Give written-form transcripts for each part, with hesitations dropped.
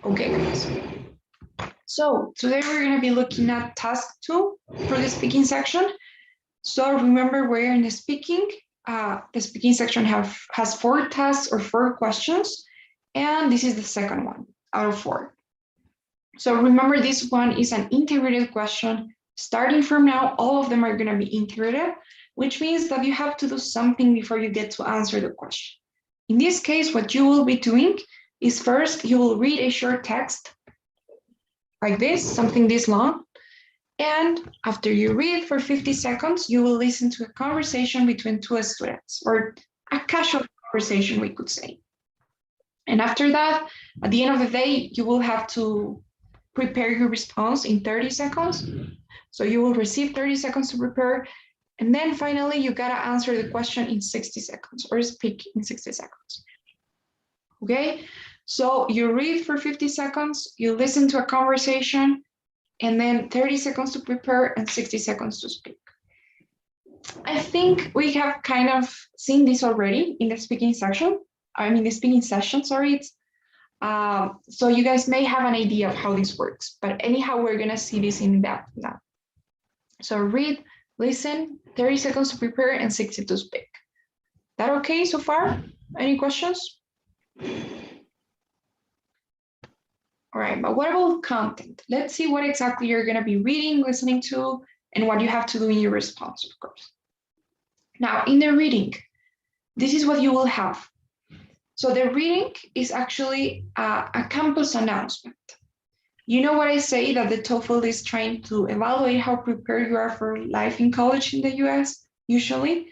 Okay, guys. So today we're going to be looking at task 2 for the speaking section. So remember, we're in the speaking. The speaking section has 4 tasks or 4 questions, and this is the second one out of 4. So remember, this one is an integrated question. Starting from now, all of them are going to be integrated, which means that you have to do something before you get to answer the question. In this case, what you will be doing is first you will read a short text like this, something this long. And after you read for 50 seconds, you will listen to a conversation between 2 students, or a casual conversation, we could say. And after that, at the end of the day, you will have to prepare your response in 30 seconds. So you will receive 30 seconds to prepare. And then finally, you gotta answer the question in 60 seconds or speak in 60 seconds. Okay, so you read for 50 seconds, you listen to a conversation, and then 30 seconds to prepare and 60 seconds to speak. I think we have kind of seen this already in the speaking section. The speaking session, sorry. So you guys may have an idea of how this works, but anyhow, we're gonna see this in depth now. So read, listen, 30 seconds to prepare and 60 to speak. That okay so far? Any questions? All right, but what about content? Let's see what exactly you're gonna be reading, listening to, and what you have to do in your response, of course. Now, in the reading, this is what you will have. So the reading is actually a campus announcement. You know what I say, that the TOEFL is trying to evaluate how prepared you are for life in college in the US, usually.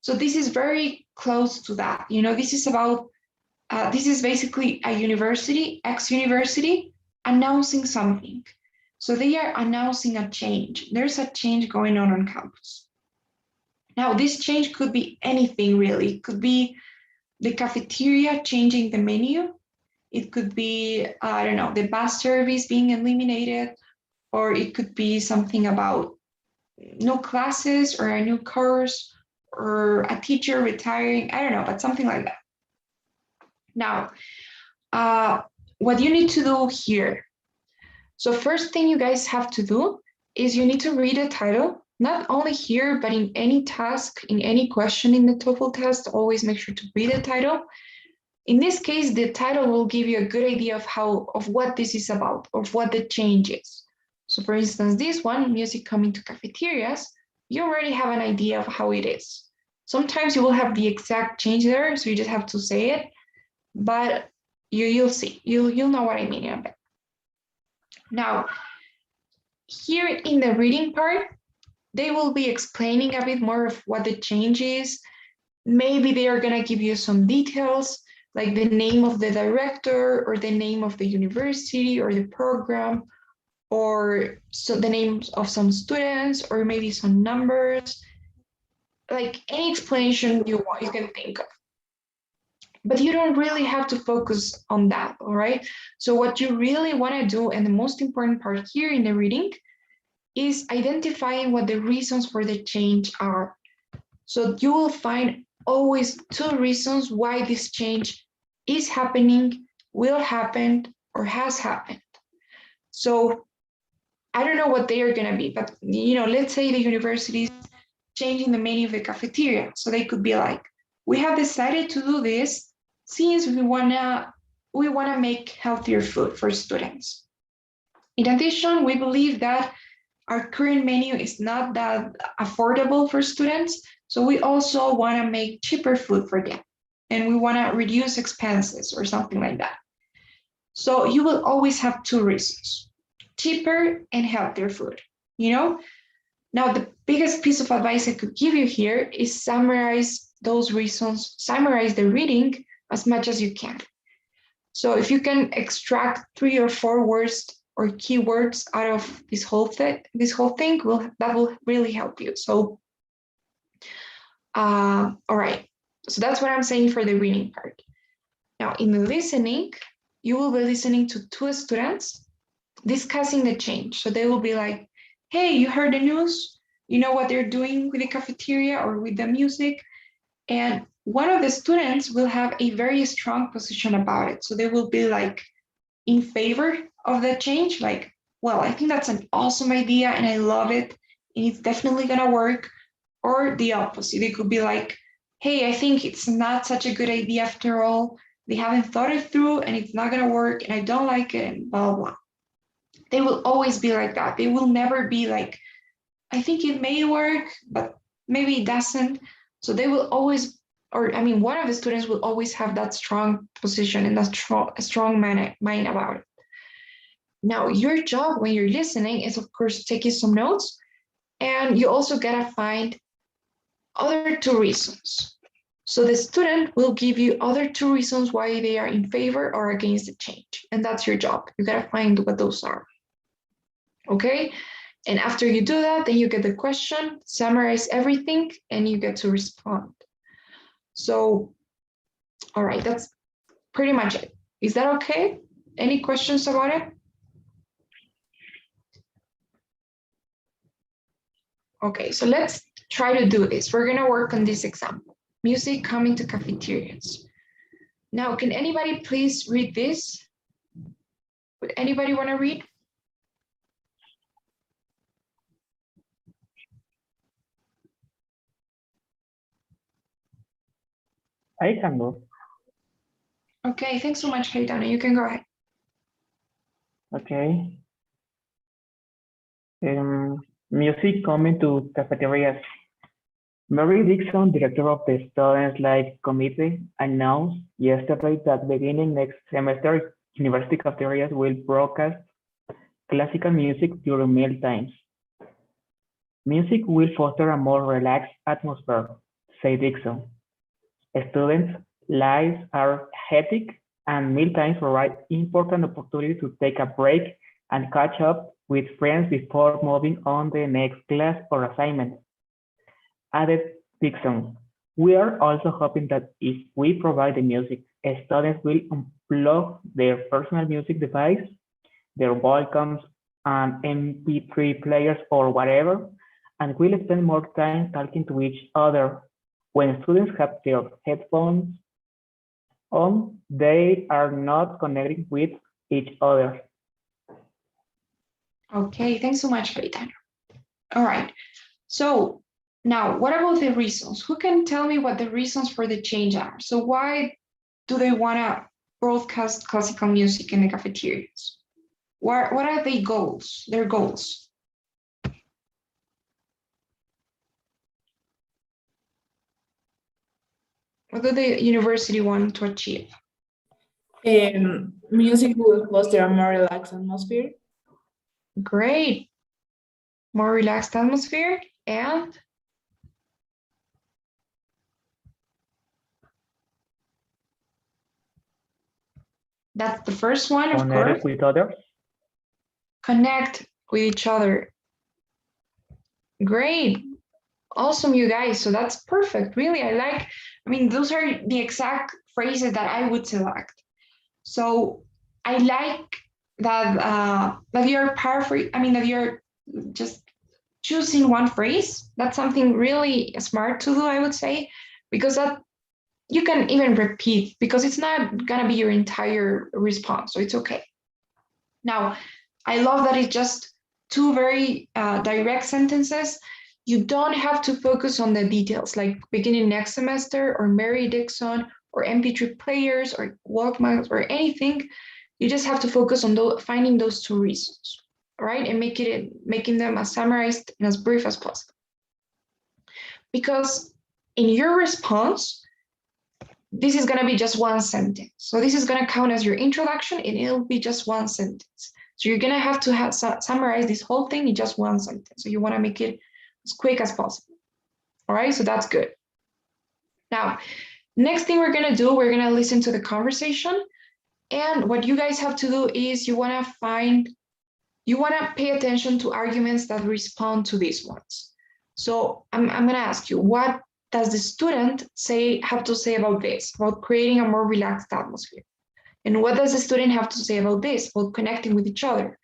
So this is very close to that. You know, this is about, this is basically a university, ex-university, announcing something. So they are announcing a change. There's a change going on campus. Now, this change could be anything really. It could be the cafeteria changing the menu. It could be, I don't know, the bus service being eliminated, or it could be something about no classes or a new course or a teacher retiring. I don't know, but something like that. Now, what you need to do here. So first thing you guys have to do is you need to read the title. Not only here, but in any task, in any question in the TOEFL test, always make sure to read the title. In this case, the title will give you a good idea of what this is about, of what the change is. So for instance, this one, music coming to cafeterias, you already have an idea of how it is. Sometimes you will have the exact change there, so you just have to say it, but you'll see, you'll know what I mean in a bit. Now, here in the reading part, they will be explaining a bit more of what the change is. Maybe they are gonna give you some details, like the name of the director or the name of the university or the program, or so the names of some students, or maybe some numbers, like any explanation you want, you can think of. But you don't really have to focus on that, all right? So what you really wanna do, and the most important part here in the reading, is identifying what the reasons for the change are. So you will find always 2 reasons why this change is happening, will happen, or has happened. So I don't know what they are gonna be, but let's say the university is changing the menu of the cafeteria. So they could be like, we have decided to do this since we wanna make healthier food for students. In addition, we believe that our current menu is not that affordable for students, so we also want to make cheaper food for them, and we want to reduce expenses or something like that. So you will always have 2 reasons, cheaper and healthier food, Now, the biggest piece of advice I could give you here is summarize those reasons, summarize the reading as much as you can. So if you can extract 3 or 4 words or keywords out of this whole thing, that will really help you. So, all right. So that's what I'm saying for the reading part. Now, in the listening, you will be listening to 2 students discussing the change. So they will be like, hey, you heard the news? You know what they're doing with the cafeteria or with the music? And one of the students will have a very strong position about it. So they will be like, in favor of the change, like, well, I think that's an awesome idea and I love it and it's definitely gonna work, or the opposite. It could be like, hey, I think it's not such a good idea after all. They haven't thought it through and it's not gonna work and I don't like it and blah, blah. They will always be like that. They will never be like, I think it may work, but maybe it doesn't. So they will always, or I mean, one of the students will always have that strong position and that strong mind about it. Now, your job when you're listening is, of course, taking some notes, and you also gotta find other two reasons. So the student will give you other two reasons why they are in favor or against the change, and that's your job. You gotta find what those are. Okay, and after you do that, then you get the question, summarize everything, and you get to respond. So, all right, that's pretty much it. Is that okay? Any questions about it? Okay, so let's try to do this. We're gonna work on this example. Music coming to cafeterias. Now, can anybody please read this? Would anybody wanna read? I can go. Okay, thanks so much, Haydana. You can go ahead. Okay. Music coming to cafeterias. Mary Dixon, director of the Students' Life Committee, announced yesterday that beginning next semester, university cafeterias will broadcast classical music during meal times. Music will foster a more relaxed atmosphere, said Dixon. Students' lives are hectic, and mealtimes provide important opportunity to take a break and catch up with friends before moving on to the next class or assignment. Added Dixon, we are also hoping that if we provide the music, students will unplug their personal music device, their Walkmans and MP3 players or whatever, and will spend more time talking to each other. When students have their headphones on, they are not connecting with each other. Okay, thanks so much, Haydana. All right, so now what about the reasons? Who can tell me what the reasons for the change are? So why do they wanna broadcast classical music in the cafeterias? What are their goals? What do the university want to achieve? Music will foster a more relaxed atmosphere. Great. More relaxed atmosphere and that's the first one, of course. Connect with others. Connect with each other. Great. Awesome, you guys. So that's perfect. Really, I mean, those are the exact phrases that I would select. So I like that you're paraphrasing, I mean, that you're just choosing one phrase. That's something really smart to do, I would say, because that you can even repeat because it's not gonna be your entire response, so it's okay. Now, I love that it's just two very direct sentences. You don't have to focus on the details like beginning next semester or Mary Dixon or MP3 players or Walkmans or anything. You just have to focus on finding those two reasons, right? And making them as summarized and as brief as possible. Because in your response, this is going to be just one sentence. So this is going to count as your introduction and it'll be just one sentence. So you're going to have summarize this whole thing in just one sentence. So you want to make it as quick as possible. All right, so that's good. Now, next thing we're going to do, we're going to listen to the conversation. And what you guys have to do is you want to pay attention to arguments that respond to these ones. So I'm going to ask you, what does the student have to say about this, about creating a more relaxed atmosphere? And what does the student have to say about this, about connecting with each other?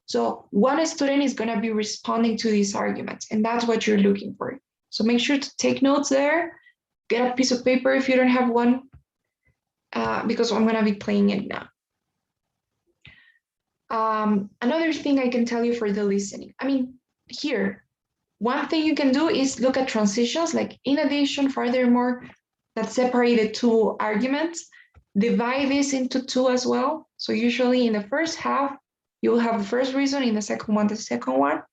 So one student is going to be responding to these arguments, and that's what you're looking for. So make sure to take notes there, get a piece of paper if you don't have one, because I'm going to be playing it now. Another thing I can tell you for the listening. I mean, here, one thing you can do is look at transitions, like in addition, furthermore, that separate the two arguments. Divide this into two as well. So usually in the first half, you will have the first reason, in the second one, the second one.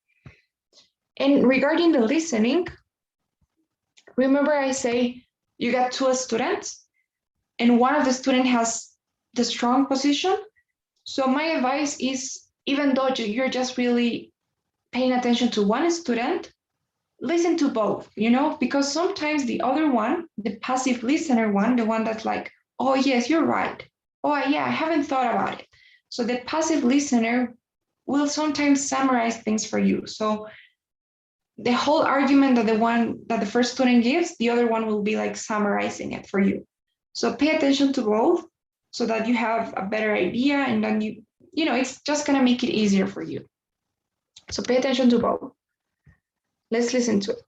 And regarding the listening, remember I say you got two students and one of the student has the strong position. So my advice is, even though you're just really paying attention to one student, listen to both, because sometimes the other one, the passive listener one, the one that's like, oh, yes, you're right. Oh, yeah, I haven't thought about it. So the passive listener will sometimes summarize things for you. So the whole argument that the first student gives, the other one will be like summarizing it for you. So pay attention to both so that you have a better idea, and then it's just going to make it easier for you. So pay attention to both. Let's listen to it.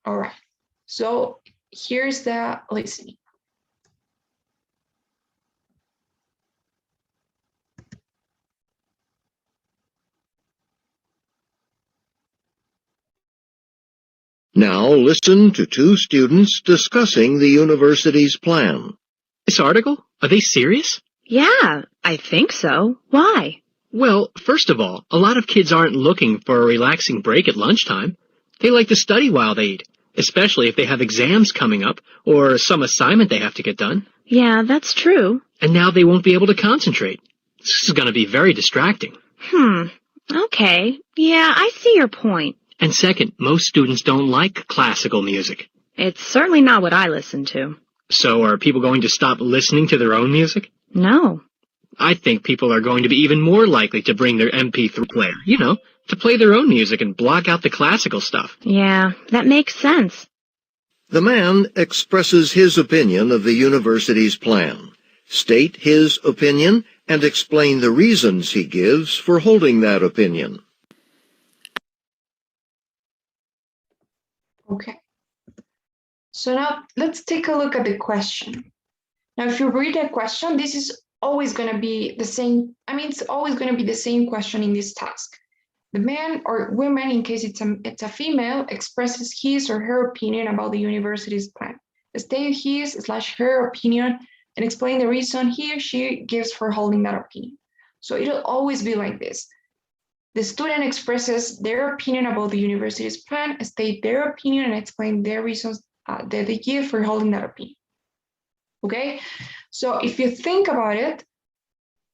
All right. So here's the listening. Now listen to two students discussing the university's plan. This article? Are they serious? Yeah, I think so. Why? Well, first of all, a lot of kids aren't looking for a relaxing break at lunchtime. They like to study while they eat, especially if they have exams coming up or some assignment they have to get done. Yeah, that's true. And now they won't be able to concentrate. This is going to be very distracting. Okay. Yeah, I see your point. And second, most students don't like classical music. It's certainly not what I listen to. So are people going to stop listening to their own music? No. I think people are going to be even more likely to bring their MP3 player, to play their own music and block out the classical stuff. Yeah, that makes sense. The man expresses his opinion of the university's plan. State his opinion and explain the reasons he gives for holding that opinion. Okay. So now let's take a look at the question. Now, if you read the question, this is always going to be the same. It's always going to be the same question in this task. The man or woman, in case it's a female, expresses his or her opinion about the university's plan. State his/her opinion and explain the reason he or she gives for holding that opinion. So it'll always be like this. The student expresses their opinion about the university's plan, state their opinion, and explain their reasons that they give for holding that opinion. Okay, so if you think about it,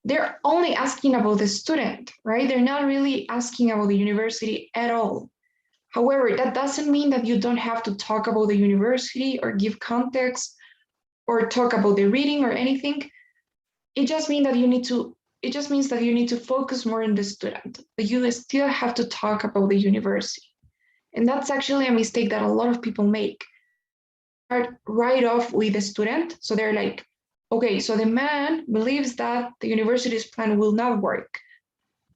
they're only asking about the student, right? They're not really asking about the university at all. However, that doesn't mean that you don't have to talk about the university or give context or talk about the reading or anything. It just means that you need to focus more on the student, but you still have to talk about the university. And that's actually a mistake that a lot of people make. Start right off with the student. So they're like, okay, so the man believes that the university's plan will not work.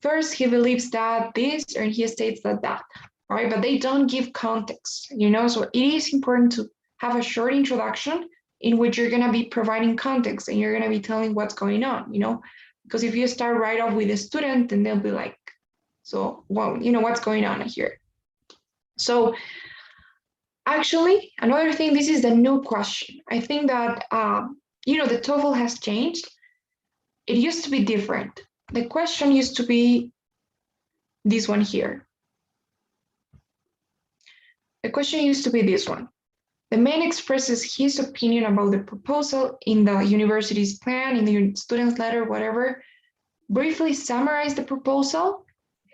First, he believes that this, and he states that, right? But they don't give context, So it is important to have a short introduction in which you're going to be providing context and you're going to be telling what's going on, Because if you start right off with the student, then they'll be like, so, well, what's going on here? So actually, another thing, this is the new question. I think that, the TOEFL has changed. It used to be different. The question used to be this one here. The question used to be this one. The man expresses his opinion about the proposal in the university's plan, in the student's letter, whatever. Briefly summarize the proposal,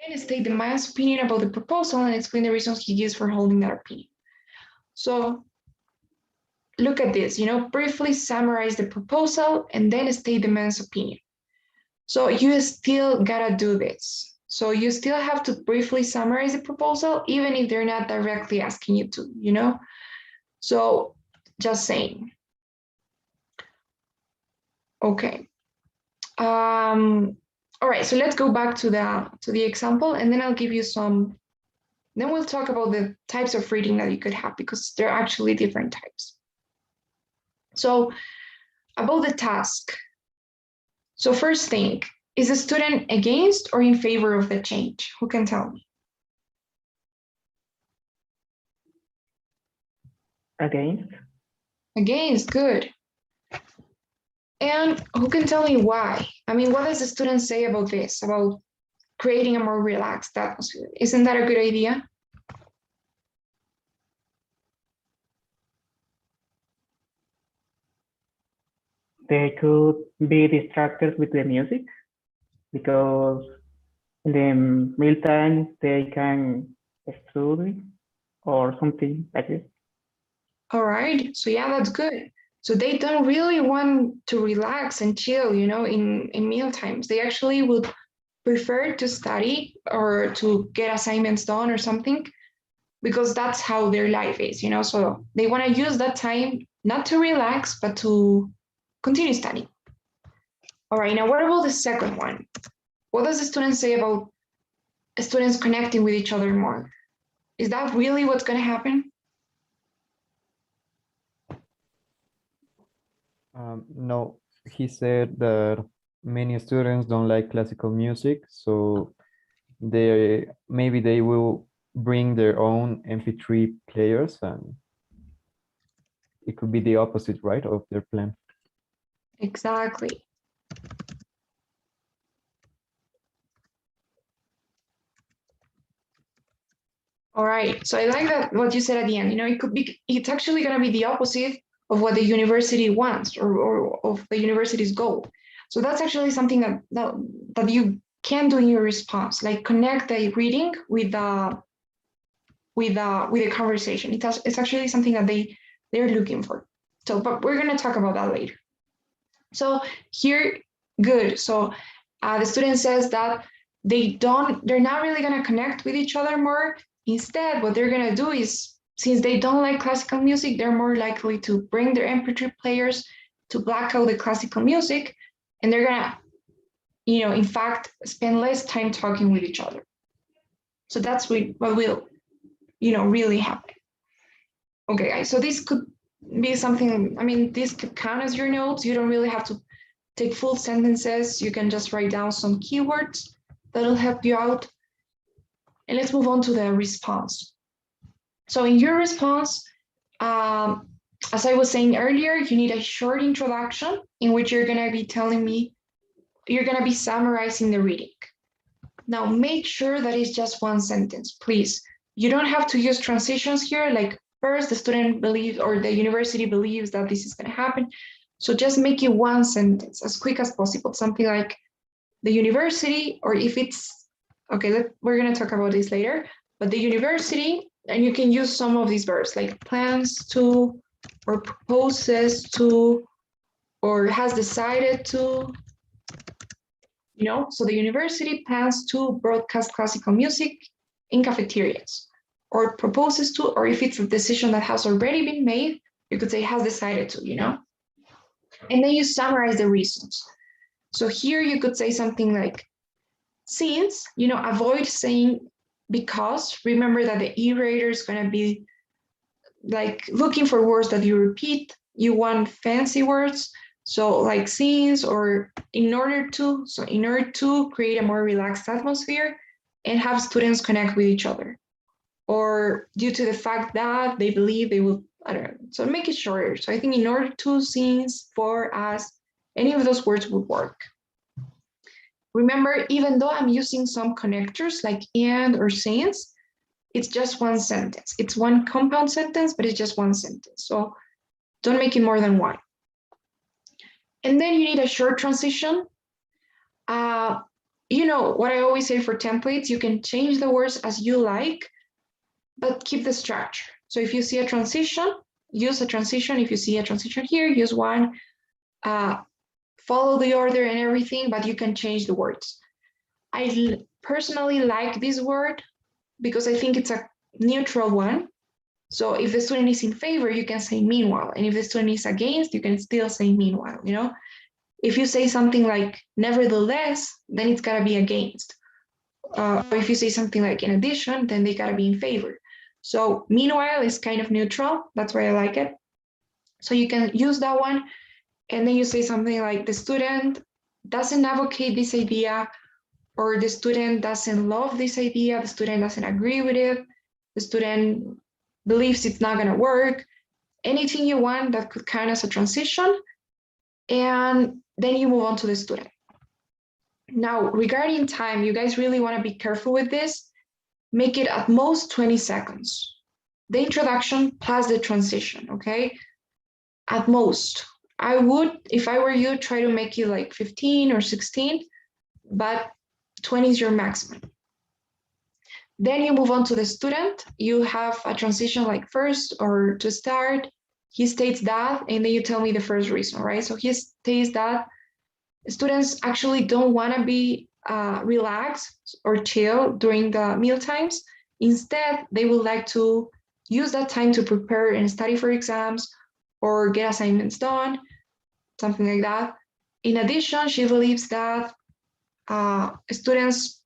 and state the man's opinion about the proposal and explain the reasons he gives for holding that opinion. So look at this, briefly summarize the proposal and then state the man's opinion. So you still gotta do this. So you still have to briefly summarize the proposal, even if they're not directly asking you to, So just saying. Okay. All right, so let's go back to the example, and then I'll give you some. Then we'll talk about the types of reading that you could have, because there are actually different types. So about the task. So first thing, is the student against or in favor of the change? Who can tell me? Against? Against, good. And who can tell me why? I mean, what does the student say about this, about creating a more relaxed atmosphere? Isn't that a good idea? They could be distracted with the music because in the mealtime they can study or something like this. All right, so yeah, that's good. So they don't really want to relax and chill, you know, in meal times. They actually would prefer to study or to get assignments done or something because that's how their life is, you know. So they want to use that time not to relax, but to continue studying. All right, now what about the second one? What does the student say about students connecting with each other more? Is that really what's going to happen? No, he said that many students don't like classical music, so maybe they will bring their own MP3 players, and it could be the opposite, right, of their plan. Exactly. All right, so I like that what you said at the end. You know, it's actually going to be the opposite of what the university wants or of the university's goal. So that's actually something that you can do in your response, like connect the reading with the conversation. It's actually something that they're looking for. So, but we're going to talk about that later. So here, good. So the student says that they're not really going to connect with each other more. Instead, what they're going to do is, since they don't like classical music, they're more likely to bring their MP3 players to black out the classical music, and they're going to, you know, in fact, spend less time talking with each other. So that's what will, you know, really happen. Okay, guys, so this could be something, I mean, this could count as your notes. You don't really have to take full sentences. You can just write down some keywords that'll help you out. And let's move on to the response. So in your response, as I was saying earlier, you need a short introduction in which you're going to be telling me, you're going to be summarizing the reading. Now, make sure that it's just one sentence, please. You don't have to use transitions here, like first the student believes or the university believes that this is going to happen. So just make it one sentence as quick as possible, something like the university, or if it's, okay, we're going to talk about this later, but the university, and you can use some of these verbs like plans to, or proposes to, or has decided to, you know, so the university plans to broadcast classical music in cafeterias, or proposes to, or if it's a decision that has already been made, you could say has decided to, you know, and then you summarize the reasons. So here you could say something like, since, you know, avoid saying because. Remember that the e-reader is going to be like looking for words that you repeat. You want fancy words. So like since, or in order to, so in order to create a more relaxed atmosphere and have students connect with each other, or due to the fact that they believe they will, I don't know, so make it shorter. So I think in order to, since, for, as, any of those words would work. Remember, even though I'm using some connectors like and or since, it's just one sentence. It's one compound sentence, but it's just one sentence. So don't make it more than one. And then you need a short transition. You know, what I always say for templates, you can change the words as you like, but keep the structure. So if you see a transition, use a transition. If you see a transition here, use one. Follow the order and everything, but you can change the words. I personally like this word because I think it's a neutral one. So if the student is in favor, you can say meanwhile. And if the student is against, you can still say meanwhile, you know? If you say something like nevertheless, then it's gotta be against. Or if you say something like in addition, then they gotta be in favor. So meanwhile is kind of neutral. That's why I like it. So you can use that one, and then you say something like the student doesn't advocate this idea, or the student doesn't love this idea, the student doesn't agree with it, the student believes it's not going to work, anything you want that could count as a transition, and then you move on to the student. Now, regarding time, you guys really want to be careful with this. Make it at most 20 seconds. The introduction plus the transition, okay? At most. I would, if I were you, try to make it like 15 or 16, but 20 is your maximum. Then you move on to the student. You have a transition like first or to start. He states that, and then you tell me the first reason, right? So he states that students actually don't want to be relaxed or chill during the meal times. Instead, they would like to use that time to prepare and study for exams or get assignments done, something like that. In addition, she believes that students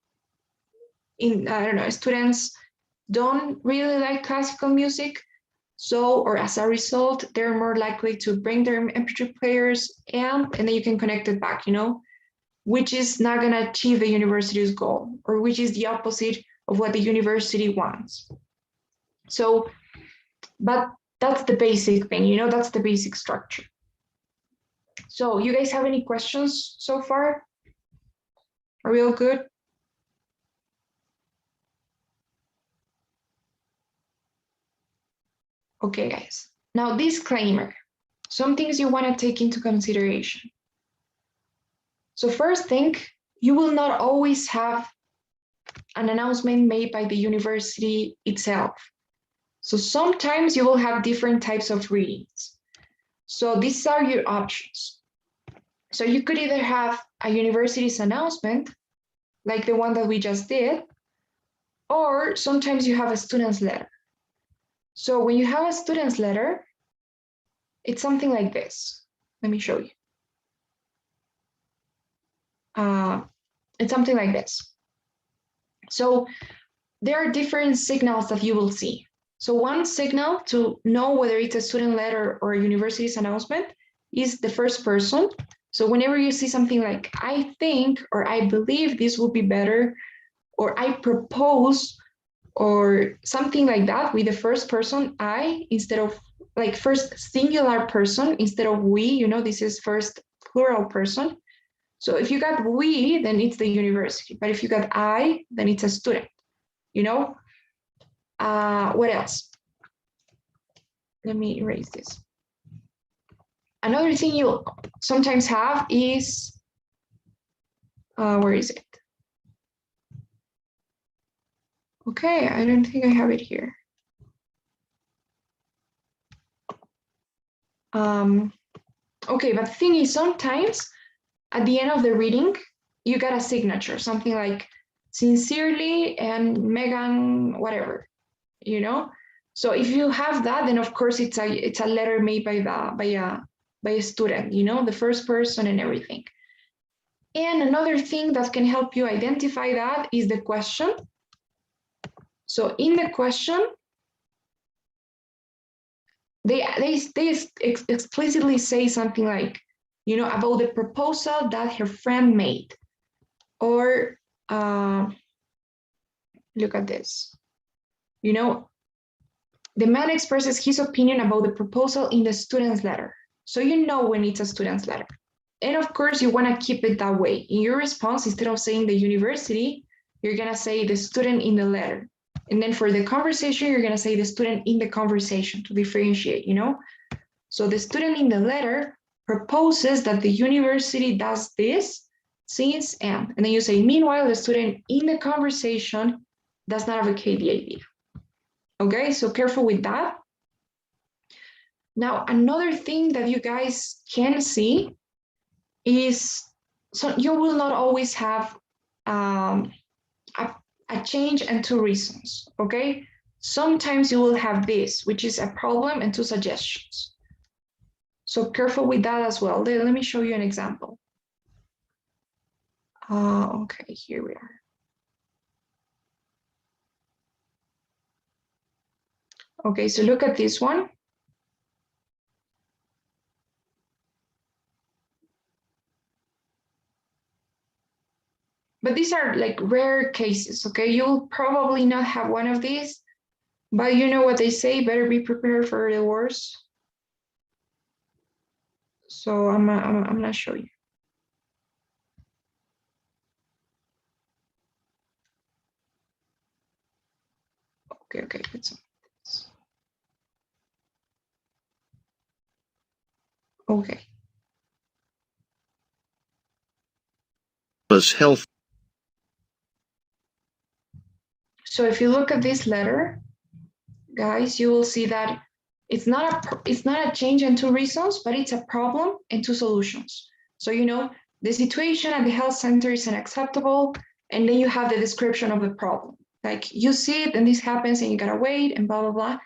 don't really like classical music. So, or as a result, they're more likely to bring their MP3 players and then you can connect it back, which is not going to achieve the university's goal, or which is the opposite of what the university wants. So, but that's the basic thing, that's the basic structure. So you guys have any questions so far? Are we all good? Okay, guys. Now, disclaimer. Some things you want to take into consideration. So first thing, you will not always have an announcement made by the university itself. So sometimes you will have different types of readings. So these are your options. So you could either have a university's announcement, like the one that we just did, or sometimes you have a student's letter. So when you have a student's letter, it's something like this. Let me show you. It's something like this. So there are different signals that you will see. So one signal to know whether it's a student letter or a university's announcement is the first person. So whenever you see something like, I think, or I believe this will be better, or I propose, or something like that with the first person, I, instead of like first singular person instead of we, this is first plural person. So if you got we, then it's the university. But if you got I, then it's a student, What else? Let me erase this. Another thing you sometimes have is, where is it? Okay, I don't think I have it here. Okay, but the thing is, sometimes at the end of the reading, you got a signature, something like sincerely and Megan, whatever, So if you have that, then of course it's a letter made by a student, the first person and everything. And another thing that can help you identify that is the question. So in the question, they explicitly say something like, about the proposal that her friend made, or look at this, the man expresses his opinion about the proposal in the student's letter. So when it's a student's letter. And of course, you want to keep it that way. In your response, instead of saying the university, you're going to say the student in the letter. And then for the conversation, you're going to say the student in the conversation to differentiate, So the student in the letter proposes that the university does this since and then you say, meanwhile, the student in the conversation does not advocate the idea. Okay, so careful with that. Now, another thing that you guys can see is, so you will not always have a change and two reasons, okay? Sometimes you will have this, which is a problem and two suggestions. So careful with that as well. Let me show you an example. Okay, here we are. Okay, so look at this one. but these are like rare cases, okay? You'll probably not have one of these, but you know what they say, better be prepared for the worst. So I'm gonna show you. Okay, let's. Okay. Was health. So if you look at this letter, guys, you will see that it's not a change and two reasons, but it's a problem and two solutions. So you know the situation at the health center is unacceptable, and then you have the description of the problem. Like you see it and this happens and you gotta wait and blah blah blah.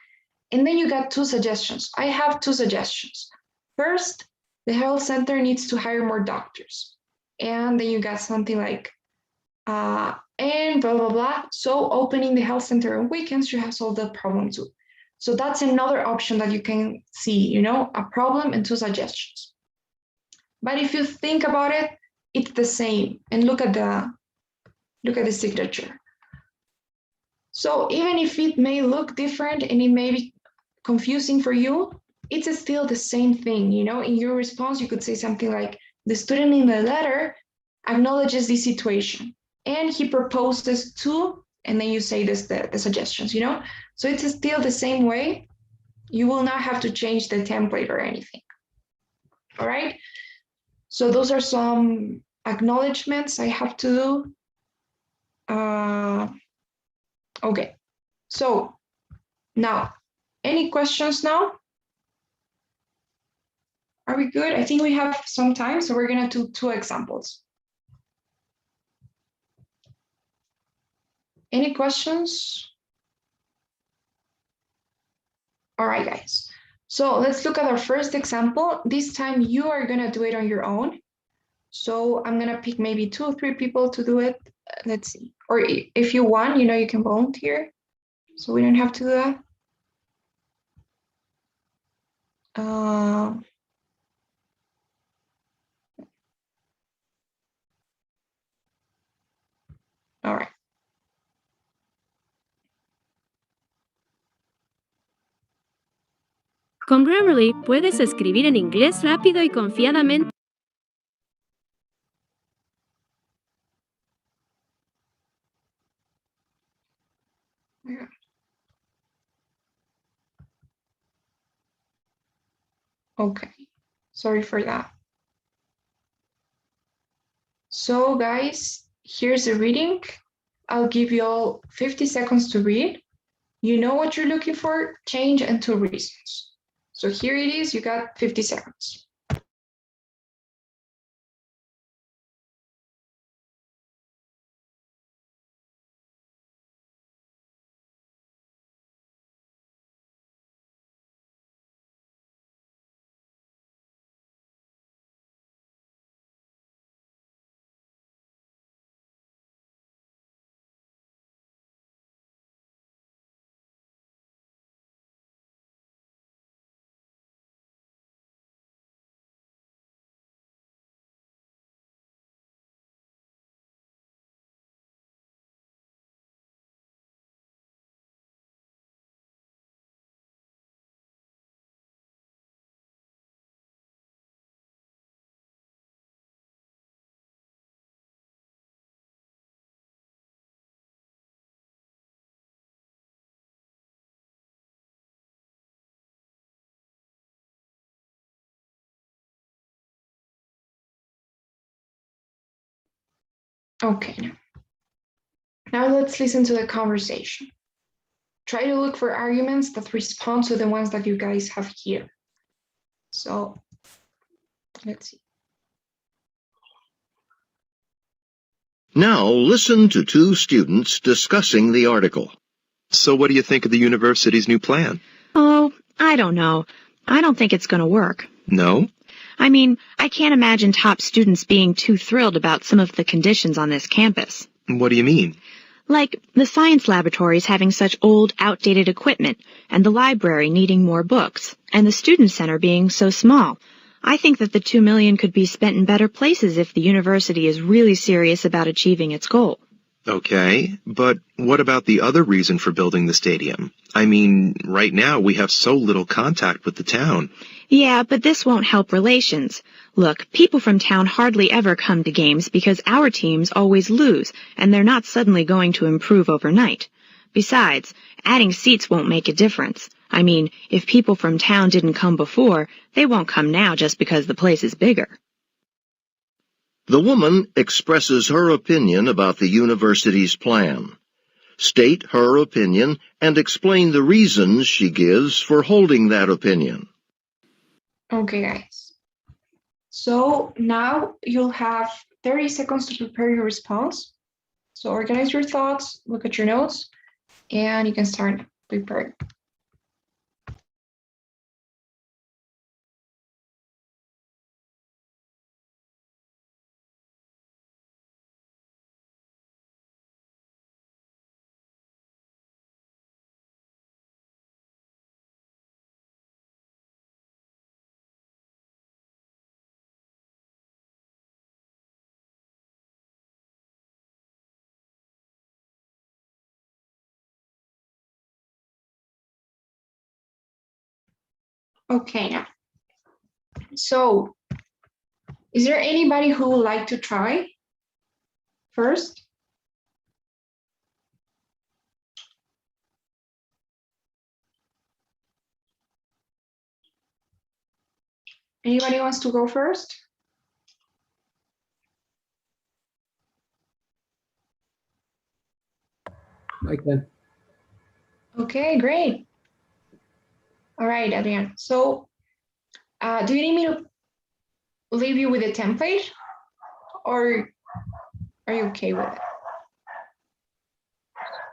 And then you got two suggestions. I have two suggestions. First, the health center needs to hire more doctors. And then you got something like and blah blah blah. So opening the health center on weekends should have solved that problem too. So that's another option that you can see, you know, a problem and two suggestions. But if you think about it, it's the same. And look at the signature. So even if it may look different and it may be confusing for you, it's still the same thing, you know. In your response, you could say something like, the student in the letter acknowledges the situation and he proposes two, and then you say this, the suggestions, you know. So it's still the same way. You will not have to change the template or anything. All right. So those are some acknowledgements I have to do. Okay. So now, any questions now? Are we good? I think we have some time, so we're gonna do two examples. Any questions? All right, guys. So let's look at our first example. This time you are gonna do it on your own. So I'm gonna pick maybe 2 or 3 people to do it. Let's see. Or if you want, you know, you can volunteer. So we don't have to do that. All right. Con Grammarly puedes escribir en inglés rápido y confiadamente. Yeah. Okay, sorry for that. So guys, here's the reading. I'll give you all 50 seconds to read. You know what you're looking for, change and 2 reasons. So here it is, you got 50 seconds. Okay, now let's listen to the conversation. Try to look for arguments that respond to the ones that you guys have here. So let's see. Now listen to 2 students discussing the article. So what do you think of the university's new plan? Oh, I don't know. I don't think it's going to work. No? I mean, I can't imagine top students being too thrilled about some of the conditions on this campus. What do you mean? Like the science laboratories having such old, outdated equipment, and the library needing more books, and the student center being so small. I think that the $2 million could be spent in better places if the university is really serious about achieving its goal. Okay, but what about the other reason for building the stadium? I mean, right now we have so little contact with the town. Yeah, but this won't help relations. Look, people from town hardly ever come to games because our teams always lose, and they're not suddenly going to improve overnight. Besides, adding seats won't make a difference. I mean, if people from town didn't come before, they won't come now just because the place is bigger. The woman expresses her opinion about the university's plan. State her opinion and explain the reasons she gives for holding that opinion. Okay, guys. So now you'll have 30 seconds to prepare your response. So organize your thoughts, look at your notes, and you can start preparing. Okay, now. So, is there anybody who would like to try first? Anybody wants to go first? I can. Okay, great. All right, Adrian. So, do you need me to leave you with a template, or are you okay with it?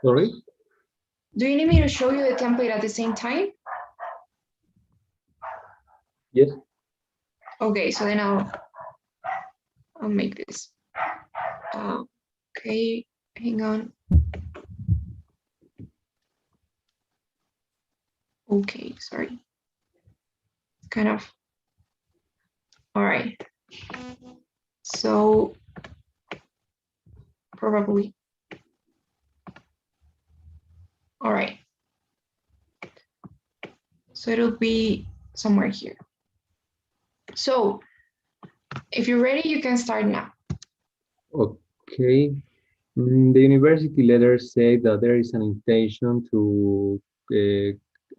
Sorry? Do you need me to show you the template at the same time? Yes. Okay, so then I'll make this. Okay, hang on. Okay, sorry. Kind of. All right. So probably. All right. So it'll be somewhere here. So if you're ready, you can start now. Okay. The university letter said that there is an intention to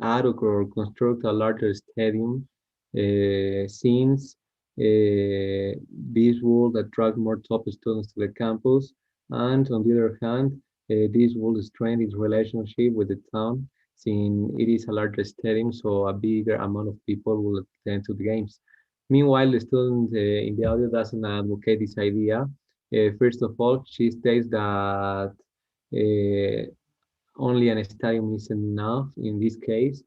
add or construct a larger stadium since this would attract more top students to the campus. And on the other hand, this will strengthen its relationship with the town since it is a larger stadium, so a bigger amount of people will attend to the games. Meanwhile, the student in the audio doesn't advocate this idea. First of all, she states that only an stadium isn't enough in this case,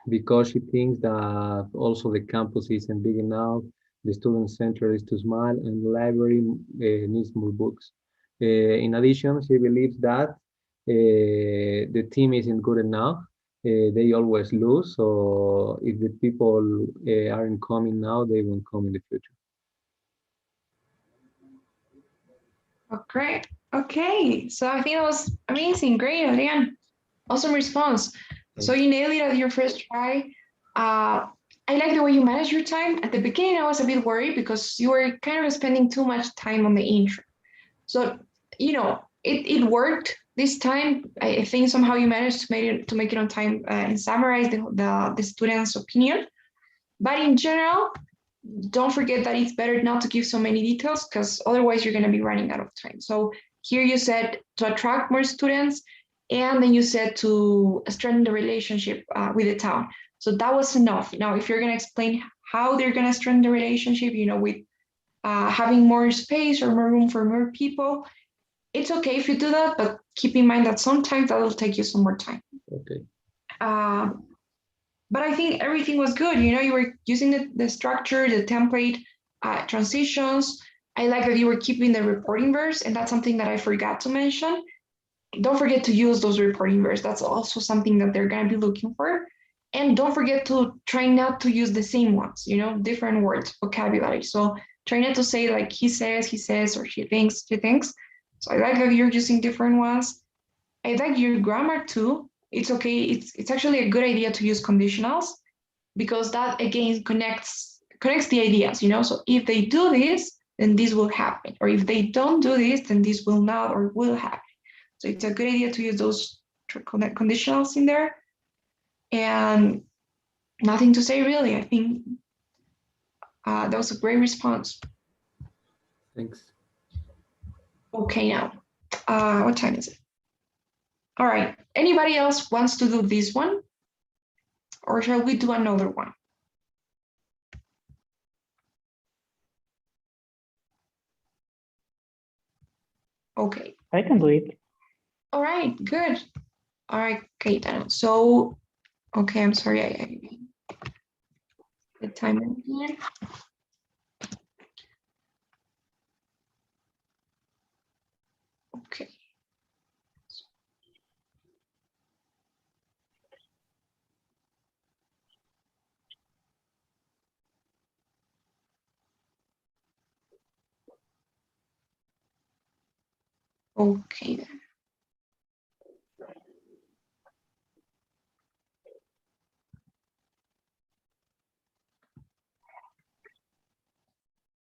because she thinks that also the campus isn't big enough, the student center is too small, and the library needs more books. In addition, she believes that the team isn't good enough. They always lose, so if the people aren't coming now, they won't come in the future. Oh, great. Okay, so I think that was amazing. Great, Adrian. Awesome response. So you nailed it at your first try. I like the way you manage your time. At the beginning, I was a bit worried because you were kind of spending too much time on the intro. So, you know, it worked this time. I think somehow you managed to make it on time and summarize the student's opinion. But in general, don't forget that it's better not to give so many details because otherwise you're going to be running out of time. So here you said to attract more students, and then you said to strengthen the relationship with the town. So that was enough. Now, if you're going to explain how they're going to strengthen the relationship, you know, with having more space or more room for more people, it's okay if you do that, but keep in mind that sometimes that will take you some more time. Okay. But I think everything was good. You know, you were using the structure, the template, transitions. I like that you were keeping the reporting verbs, and that's something that I forgot to mention. Don't forget to use those reporting verbs. That's also something that they're going to be looking for. And don't forget to try not to use the same ones, you know, different words, vocabulary. So try not to say like he says, or she thinks. So I like that you're using different ones. I like your grammar too. It's okay. It's actually a good idea to use conditionals because that again connects the ideas, you know. So if they do this, then this will happen. Or if they don't do this, then this will not or will happen. So it's a good idea to use those conditionals in there. And nothing to say really. I think that was a great response. Thanks. Okay, now, what time is it? All right, anybody else wants to do this one? Or shall we do another one? Okay. I can do it. All right, good. All right, okay, then. So, okay, I'm sorry, I the time in here. Okay. Okay then.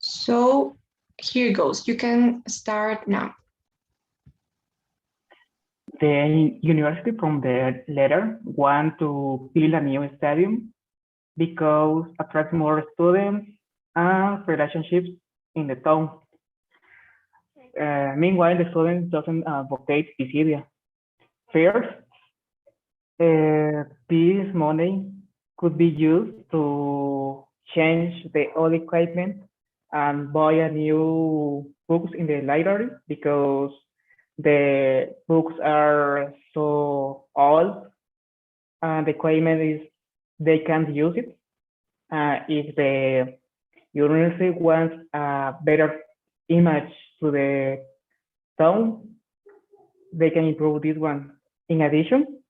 So here goes. You can start now. The university from the letter want to build a new stadium because attract more students and relationships in the town. Meanwhile, the student doesn't advocate this idea. First, this money could be used to change the old equipment and buy a new books in the library because the books are so old and the equipment is they can't use it. If the university wants a better image to the town, they can improve this one. In addition,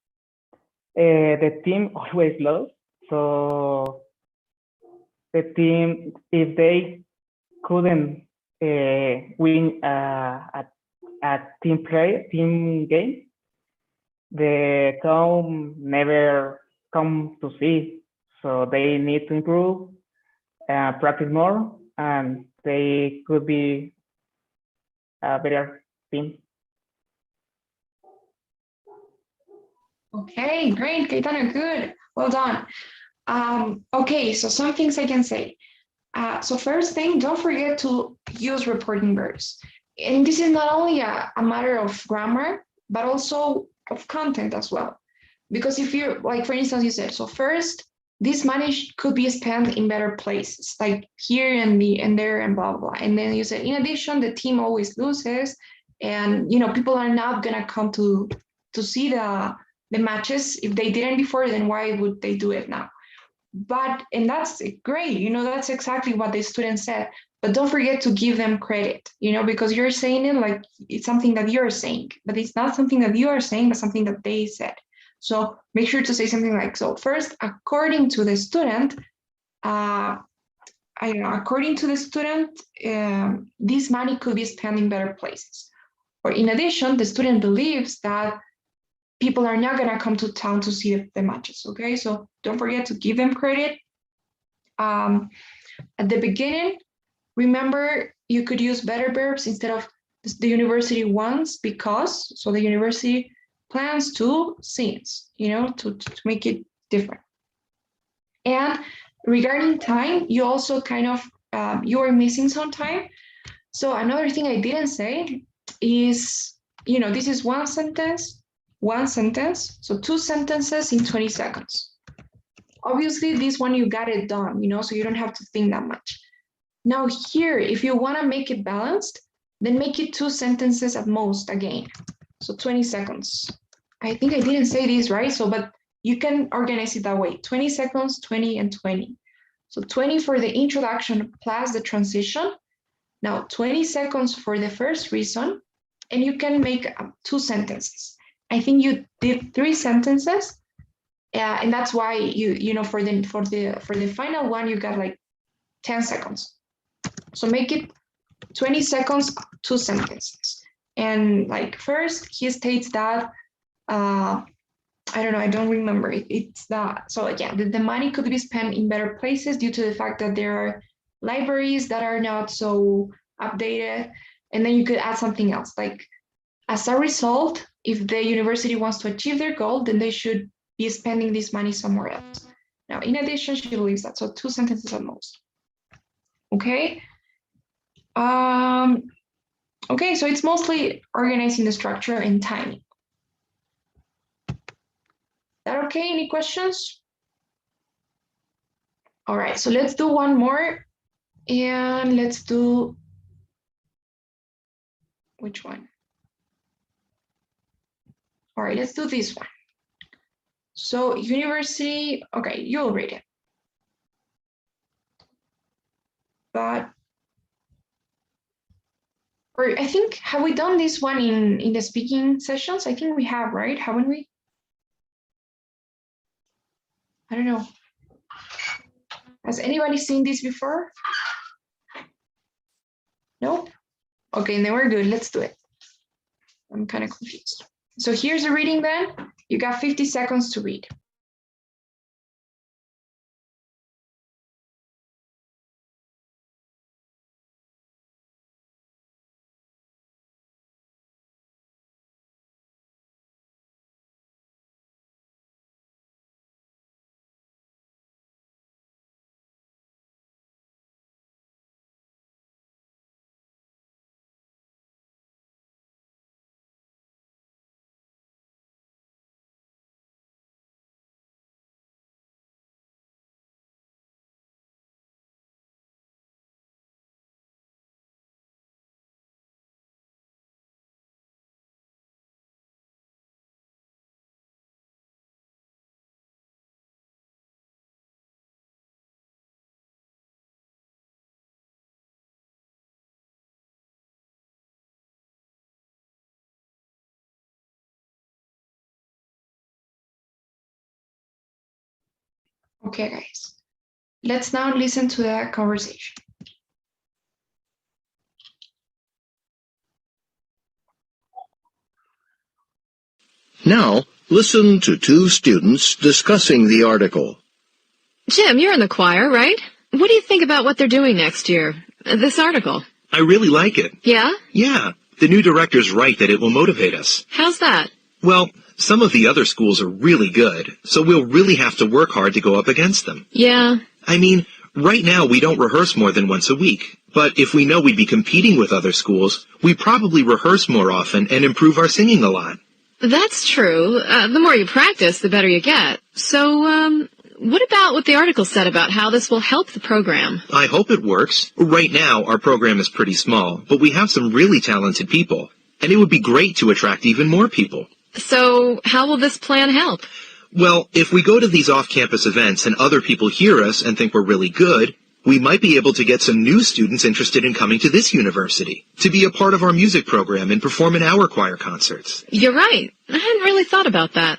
the team always lost, so the team, if they couldn't win a team game, the town never come to see. So they need to improve, practice more, and they could be a better team. Okay, great, Caetano, good. Well done. Okay, so some things I can say. So first thing, don't forget to use reporting verbs. And this is not only a matter of grammar, but also of content as well. Because if you, like, for instance, you said, so first, this money could be spent in better places, like here and there and blah, blah, blah. And then you said, in addition, the team always loses. And, you know, people are not going to come to see the matches. If they didn't before, then why would they do it now? And that's great, you know, that's exactly what the student said. But don't forget to give them credit, you know, because you're saying it like it's something that you're saying, but it's not something that you are saying, but something that they said. So make sure to say something like, so first, according to the student, according to the student, this money could be spent in better places. Or in addition, the student believes that people are not going to come to town to see the matches, okay? So don't forget to give them credit. At the beginning, remember, you could use better verbs instead of the university wants because, so the university plans to, since, you know, to make it different. And regarding time, you also kind of, you are missing some time. So another thing I didn't say is, you know, this is one sentence, so 2 sentences in 20 seconds. Obviously, this one you got it done, you know, so you don't have to think that much. Now here, if you want to make it balanced, then make it 2 sentences at most again. So 20 seconds. I think I didn't say this, right? So, but you can organize it that way. 20 seconds, 20 and 20. So 20 for the introduction plus the transition. Now 20 seconds for the first reason, and you can make 2 sentences. I think you did 3 sentences, And that's why for the final one you got like 10 seconds. So make it 20 seconds, 2 sentences. And like first he states that I don't know, I don't remember it. It's that. So yeah, the money could be spent in better places due to the fact that there are libraries that are not so updated. And then you could add something else like, as a result, if the university wants to achieve their goal, then they should be spending this money somewhere else. Now, in addition, she believes that. So 2 sentences at most. Okay. Okay, so it's mostly organizing the structure and timing. That okay? Any questions? All right, so let's do one more. And let's do, which one? All right, let's do this one. So university, okay, you'll read it. But, or I think, have we done this one in the speaking sessions? I think we have, right? Haven't we? I don't know. Has anybody seen this before? No? Okay, then we're good. Let's do it. I'm kind of confused. So here's the reading then. You got 50 seconds to read. Okay, guys. Let's now listen to the conversation. Now, listen to 2 students discussing the article. Jim, you're in the choir, right? What do you think about what they're doing next year? This article. I really like it. Yeah? Yeah, the new director's right that it will motivate us. How's that? Well, some of the other schools are really good, so we'll really have to work hard to go up against them. Yeah. I mean, right now we don't rehearse more than once a week, but if we know we'd be competing with other schools, we probably rehearse more often and improve our singing a lot. That's true. The more you practice, the better you get. So, what about what the article said about how this will help the program? I hope it works. Right now, our program is pretty small, but we have some really talented people, and it would be great to attract even more people. So, how will this plan help? Well, if we go to these off-campus events and other people hear us and think we're really good, we might be able to get some new students interested in coming to this university, to be a part of our music program and perform in our choir concerts. You're right. I hadn't really thought about that.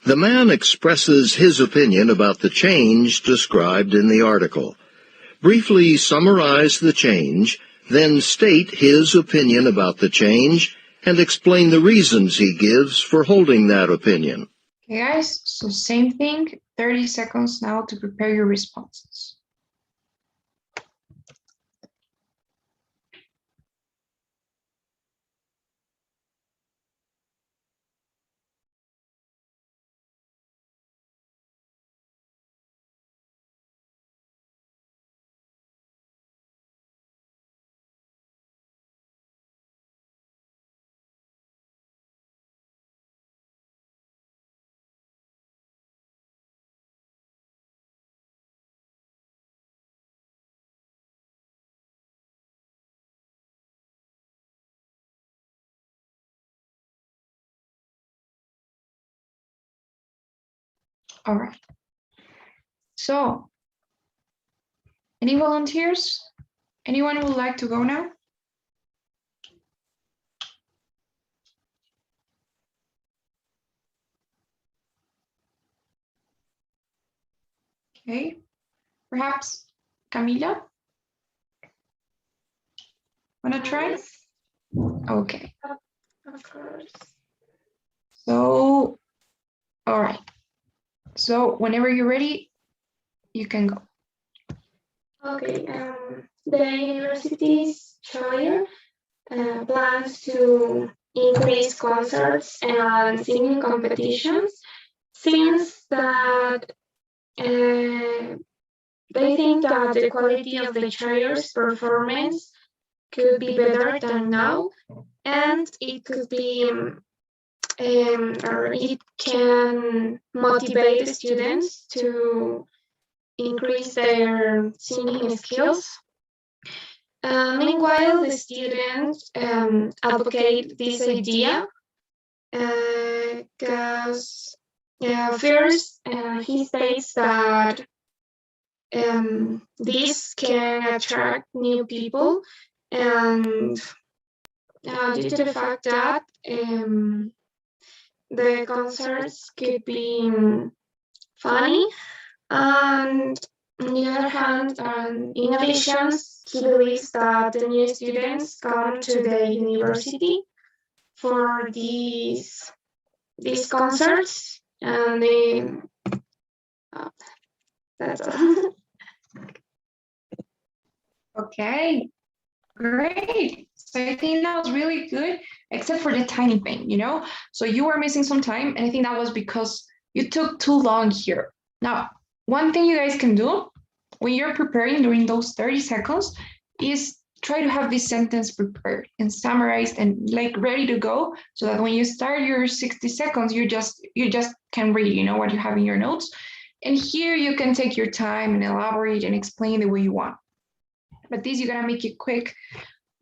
The man expresses his opinion about the change described in the article. Briefly summarize the change, then state his opinion about the change, and explain the reasons he gives for holding that opinion. Okay, guys, so same thing, 30 seconds now to prepare your responses. All right. So, any volunteers? Anyone would like to go now? Okay, perhaps Camila? Wanna try? Okay. Of course. So, all right. So whenever you're ready, you can go. Okay. The university's chair plans to increase concerts and singing competitions since that they think that the quality of the chair's performance could be better than now, and it could be or it can motivate the students to increase their singing skills. Meanwhile, the students advocate this idea because first he states that this can attract new people, and due to the fact that the concerts could be funny, and on the other hand, in addition, he believes that the new students come to the university for these concerts, and that's all. Okay, great. So I think that was really good, except for the tiny thing, you know? So you were missing some time, and I think that was because you took too long here. Now, one thing you guys can do when you're preparing during those 30 seconds is try to have this sentence prepared and summarized and like ready to go, so that when you start your 60 seconds, you just can read, you know, what you have in your notes. And here you can take your time and elaborate and explain the way you want. But this, you gotta make it quick.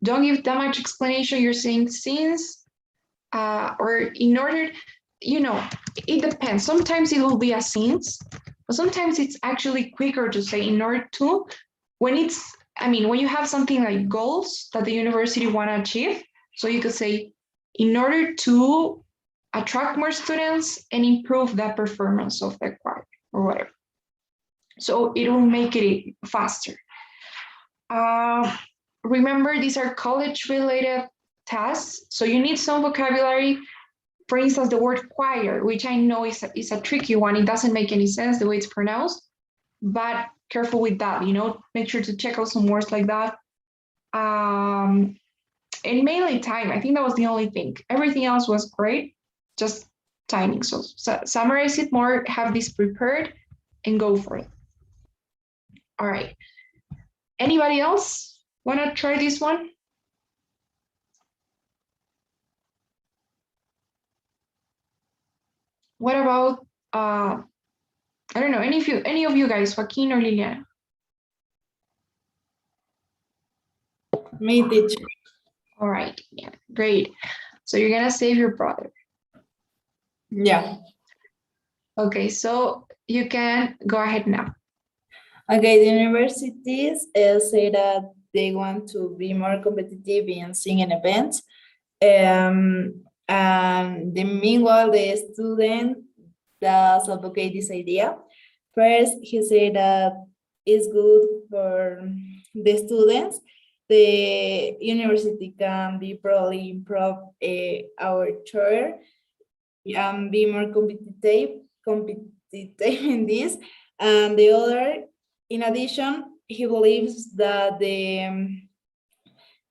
Don't give that much explanation. You're saying since, or in order, you know, it depends. Sometimes it will be a since, but sometimes it's actually quicker to say in order to, when it's, I mean, when you have something like goals that the university want to achieve, so you could say in order to attract more students and improve the performance of the choir or whatever. So it will make it faster. Remember, these are college-related tasks, so you need some vocabulary. For instance, the word choir, which I know is a tricky one. It doesn't make any sense the way it's pronounced, but careful with that, you know, make sure to check out some words like that. And mainly time, I think that was the only thing. Everything else was great, just timing. So summarize it more, have this prepared, and go for it. All right. Anybody else want to try this one? What about, I don't know, any of you guys, Joaquin or Liliana? Me, teacher. All right, yeah, great. So you're gonna save your brother. Yeah. Okay, so you can go ahead now. Okay, the universities say that they want to be more competitive in singing events. And meanwhile, the student does advocate this idea. First, he said that it's good for the students. The university can be probably improve our chair and be more competitive in this. And the other, in addition, he believes that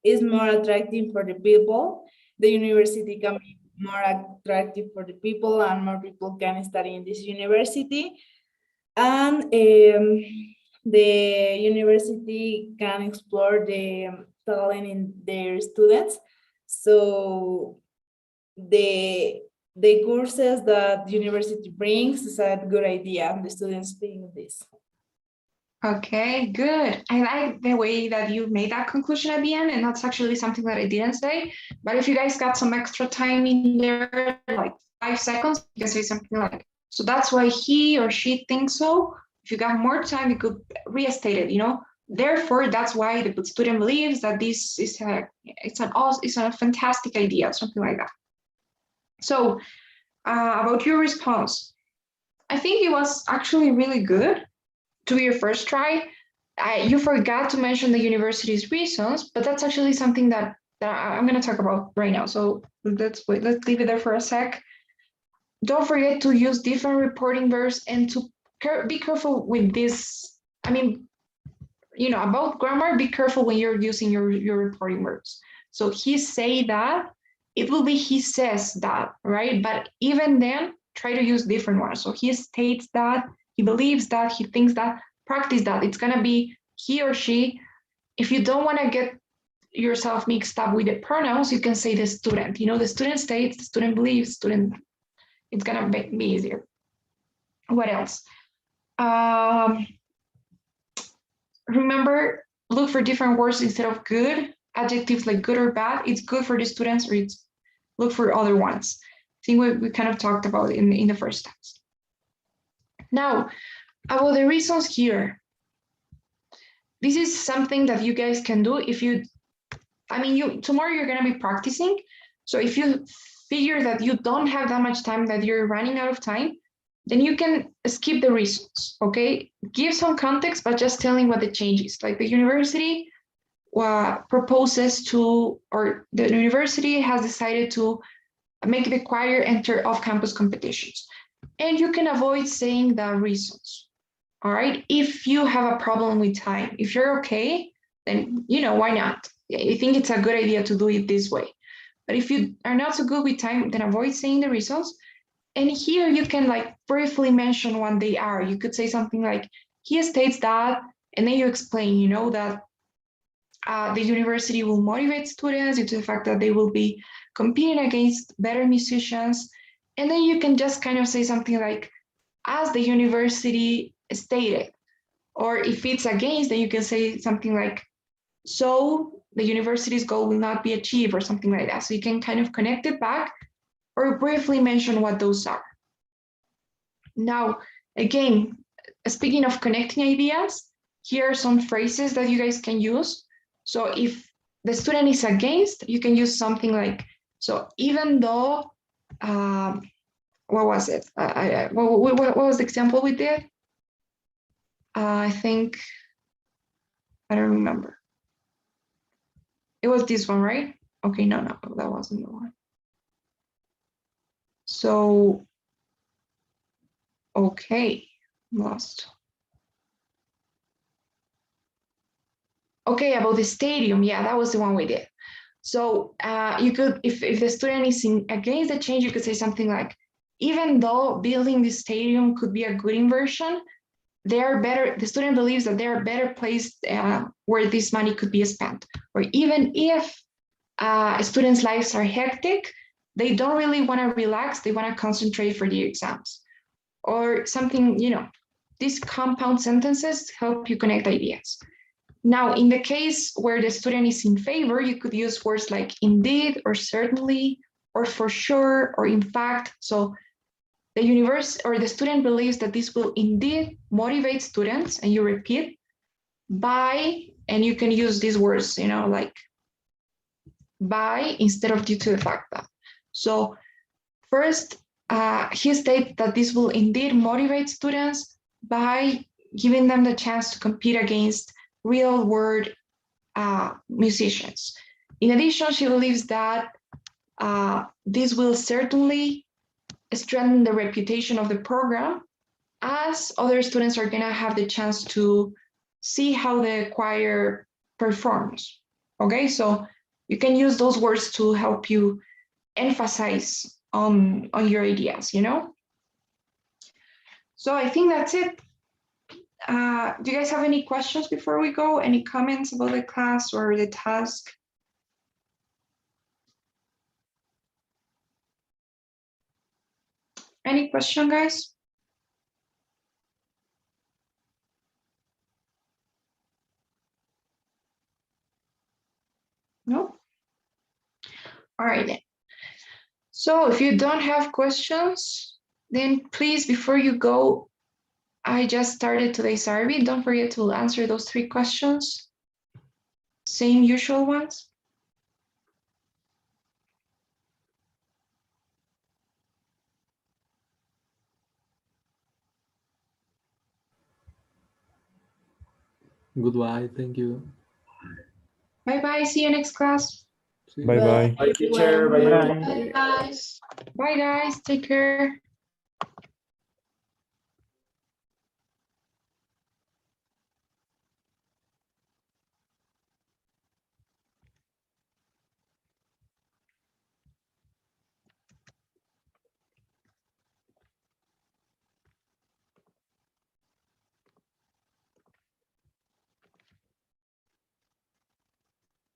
is more attractive for the people. The university can be more attractive for the people, and more people can study in this university. And the university can explore the talent in their students. So the courses that the university brings is a good idea, and the students being this. Okay, good. I like the way that you made that conclusion at the end, and that's actually something that I didn't say. But if you guys got some extra time in there, like 5 seconds, you can say something like, so that's why he or she thinks so. If you got more time, you could restate it, you know. Therefore, that's why the student believes that this is it's a fantastic idea, something like that. So about your response, I think it was actually really good. do your first try. You forgot to mention the university's reasons, but that's actually something that I'm going to talk about right now. So let's wait. Let's leave it there for a sec. Don't forget to use different reporting verbs and to be careful with this. I mean, about grammar, be careful when you're using your reporting verbs. So he say that, it will be he says that, right? But even then, try to use different ones. So he states that, he believes that, he thinks that, practice that. It's gonna be he or she. If you don't want to get yourself mixed up with the pronouns, you can say the student. The student states, the student believes, student. It's gonna be easier. What else? Remember, look for different words instead of good. Adjectives like good or bad, it's good for the students, or it's look for other ones. I think we kind of talked about it in the first text. Now, about the reasons here. This is something that you guys can do if tomorrow you're gonna be practicing. So if you figure that you don't have that much time, that you're running out of time, then you can skip the reasons, okay? Give some context, but just telling what the change is. Like the university proposes to, or the university has decided to make the choir enter off-campus competitions. And you can avoid saying the reasons, all right? If you have a problem with time, if you're okay, then, why not? I think it's a good idea to do it this way. But if you are not so good with time, then avoid saying the reasons. And here you can briefly mention what they are. You could say something like, he states that, and then you explain, that the university will motivate students due to the fact that they will be competing against better musicians. And then you can just kind of say something like, as the university stated. Or if it's against, then you can say something like, so the university's goal will not be achieved, or something like that. So you can kind of connect it back or briefly mention what those are. Now, again, speaking of connecting ideas, here are some phrases that you guys can use. So if the student is against, you can use something like, so even though, what was it? What was the example we did? I think, I don't remember. It was this one, right? Okay, no, that wasn't the one. So, okay, lost. Okay, about the stadium, yeah, that was the one we did. So you could, if the student is against the change, you could say something like, even though building the stadium could be a good inversion, they are better, the student believes that they are better placed where this money could be spent. Or even if students' lives are hectic, they don't really want to relax, they want to concentrate for the exams. Or something, these compound sentences help you connect ideas. Now, in the case where the student is in favor, you could use words like indeed, or certainly, or for sure, or in fact. So the universe or the student believes that this will indeed motivate students, and you repeat by, and you can use these words, like by instead of due to the fact that. So first, he states that this will indeed motivate students by giving them the chance to compete against real world musicians. In addition, she believes that this will certainly strengthen the reputation of the program, as other students are gonna have the chance to see how the choir performs. Okay, so you can use those words to help you emphasize on your ideas, So I think that's it. Do you guys have any questions before we go? Any comments about the class or the task? Any question, guys? No? All right then. So if you don't have questions, then please, before you go, I just started today's survey. Don't forget to answer those 3 questions. Same usual ones. Goodbye. Thank you. Bye-bye. See you next class. See you. Bye bye. Bye, teacher. Bye, Bye. everyone. Bye, guys. Bye, guys. Take care.